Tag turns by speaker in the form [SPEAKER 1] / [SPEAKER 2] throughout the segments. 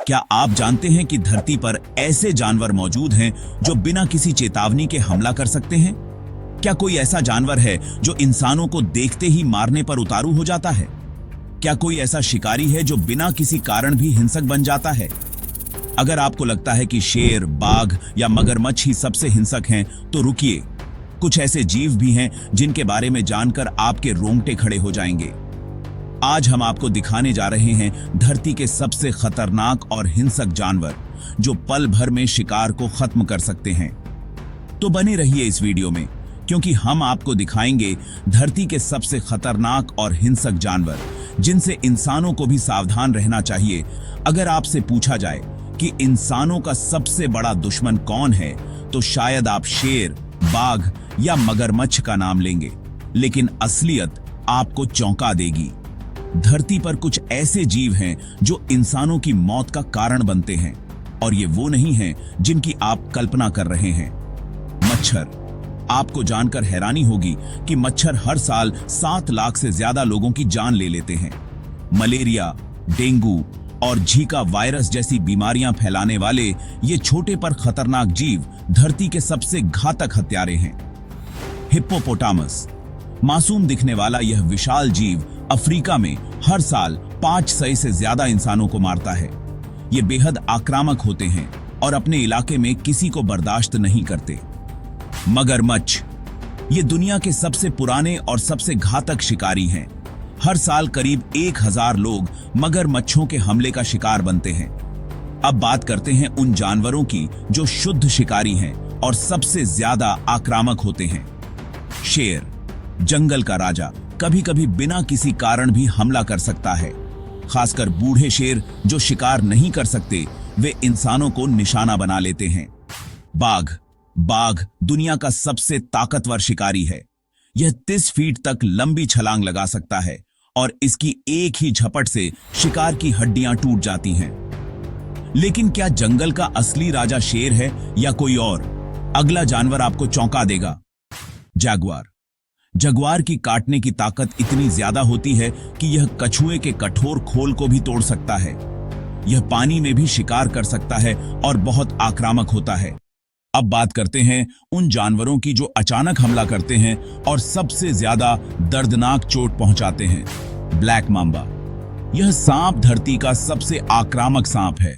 [SPEAKER 1] क्या आप जानते हैं कि धरती पर ऐसे जानवर मौजूद हैं जो बिना किसी चेतावनी के हमला कर सकते हैं? क्या कोई ऐसा जानवर है जो इंसानों को देखते ही मारने पर उतारू हो जाता है? क्या कोई ऐसा शिकारी है जो बिना किसी कारण भी हिंसक बन जाता है? अगर आपको लगता है कि शेर, बाघ या मगरमच्छ ही सबसे हिंसक हैं, तो रुकिए, कुछ ऐसे जीव भी हैं जिनके बारे में जानकर आपके रोंगटे खड़े हो जाएंगे। आज हम आपको दिखाने जा रहे हैं धरती के सबसे खतरनाक और हिंसक जानवर जो पल भर में शिकार को खत्म कर सकते हैं। तो बने रहिए इस वीडियो में, क्योंकि हम आपको दिखाएंगे धरती के सबसे खतरनाक और हिंसक जानवर जिनसे इंसानों को भी सावधान रहना चाहिए। अगर आपसे पूछा जाए कि इंसानों का सबसे बड़ा दुश्मन कौन है, तो शायद आप शेर, बाघ या मगरमच्छ का नाम लेंगे, लेकिन असलियत आपको चौंका देगी। धरती पर कुछ ऐसे जीव हैं जो इंसानों की मौत का कारण बनते हैं, और ये वो नहीं हैं जिनकी आप कल्पना कर रहे हैं। मच्छर। आपको जानकर हैरानी होगी कि मच्छर हर साल 7 लाख से ज्यादा लोगों की जान ले लेते हैं। मलेरिया, डेंगू और जीका वायरस जैसी बीमारियां फैलाने वाले ये छोटे पर खतरनाक जीव धरती के सबसे घातक हत्यारे हैं। हिप्पोपोटामस। मासूम दिखने वाला यह विशाल जीव अफ्रीका में हर साल 500 से ज्यादा इंसानों को मारता है। ये बेहद आक्रामक होते हैं और अपने इलाके में किसी को बर्दाश्त नहीं करते। मगरमच्छ। ये दुनिया के सबसे पुराने और सबसे घातक शिकारी हैं। हर साल करीब 1000 लोग मगरमच्छों के हमले का शिकार बनते हैं। अब बात करते हैं उन जानवरों की जो शुद्ध शिकारी हैं और सबसे ज्यादा आक्रामक होते हैं। शेर, जंगल का राजा, कभी कभी बिना किसी कारण भी हमला कर सकता है। खासकर बूढ़े शेर जो शिकार नहीं कर सकते, वे इंसानों को निशाना बना लेते हैं। बाघ दुनिया का सबसे ताकतवर शिकारी है। यह 30 फीट तक लंबी छलांग लगा सकता है और इसकी एक ही झपट से शिकार की हड्डियां टूट जाती हैं। लेकिन क्या जंगल का असली राजा शेर है या कोई और? अगला जानवर आपको चौंका देगा। जगुआर की काटने की ताकत इतनी ज्यादा होती है कि यह कछुए के कठोर खोल को भी तोड़ सकता है। यह पानी में भी शिकार कर सकता है और बहुत आक्रामक होता है। अब बात करते हैं उन जानवरों की जो अचानक हमला करते हैं और सबसे ज्यादा दर्दनाक चोट पहुंचाते हैं। Black Mamba. यह सांप धरती का सबसे आक्रामक सांप है।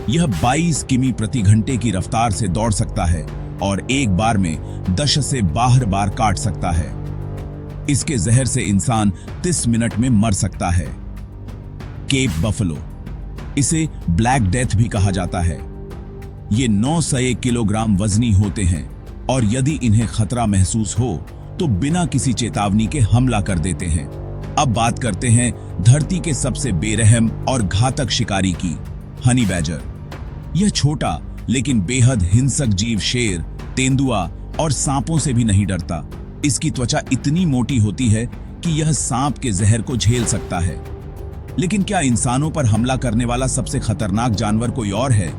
[SPEAKER 1] यह 22 किमी प्रति घंटे की रफ्तार से दौड़ सकता है और एक बार में 10 से 12 बार काट सकता है। इसके जहर से इंसान 30 मिनट में मर सकता है। Cape buffalo. इसे ब्लैक डेथ भी कहा जाता है। ये 900 किलोग्राम वजनी होते हैं और यदि इन्हें खतरा महसूस हो तो बिना किसी चेतावनी के हमला कर देते हैं। अब बात करते हैं धरती के सबसे बेरहम और घातक शिकारी की, हनी बैजर। यह छोटा लेकिन बेहद हिंसक जीव शेर, तेंदुआ और सांपों से भी नहीं डरता। इसकी त्वचा इतनी मोटी होती है कि यह सांप के जहर को झेल सकता है। लेकिन क्या इंसानों पर हमला करने वाला सबसे खतरनाक जानवर कोई और है?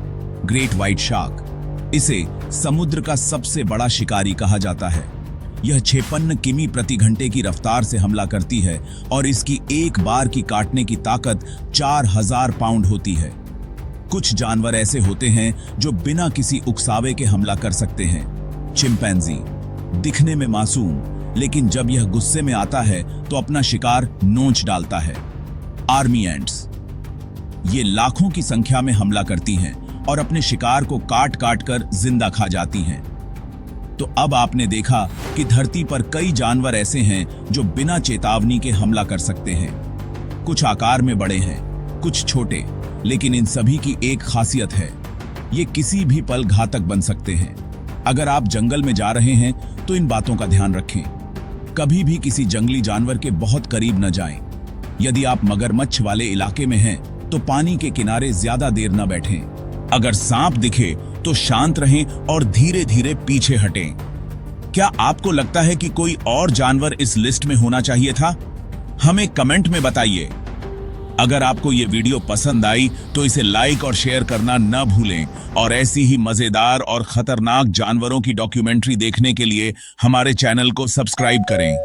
[SPEAKER 1] Great white shark. इसे समुद्र का सबसे बड़ा शिकारी कहा जाता है। यह 56 किमी प्रति घंटे की रफ्तार से हमला करती है और इसकी एक बार की काटने की ताकत 4000 पाउंड होती है। कुछ जानवर ऐसे होते हैं जो बिना किसी उकसावे के हमला कर सकते हैं। चिंपैंजी। दिखने में मासूम, लेकिन जब यह गुस्से में आता है तो अपना शिकार नोच डालता है। Army ants. ये लाखों की संख्या में हमला करती हैं और अपने शिकार को काट काट कर जिंदा खा जाती हैं। तो अब आपने देखा कि धरती पर कई जानवर ऐसे हैं जो बिना चेतावनी के हमला कर सकते हैं। कुछ आकार में बड़े हैं, कुछ छोटे, लेकिन इन सभी की एक खासियत है, ये किसी भी पल घातक बन सकते हैं। अगर आप जंगल में जा रहे हैं तो इन बातों का ध्यान रखें। कभी भी किसी जंगली जानवर के बहुत करीब न जाएं। यदि आप मगरमच्छ वाले इलाके में हैं तो पानी के किनारे ज्यादा देर न बैठें। अगर सांप दिखे तो शांत रहें और धीरे धीरे पीछे हटें। क्या आपको लगता है कि कोई और जानवर इस लिस्ट में होना चाहिए था? हमें कमेंट में बताइए। अगर आपको ये वीडियो पसंद आई तो इसे लाइक और शेयर करना न भूलें और ऐसी ही मजेदार और खतरनाक जानवरों की डॉक्यूमेंट्री देखने के लिए हमारे चैनल को सब्सक्राइब करें।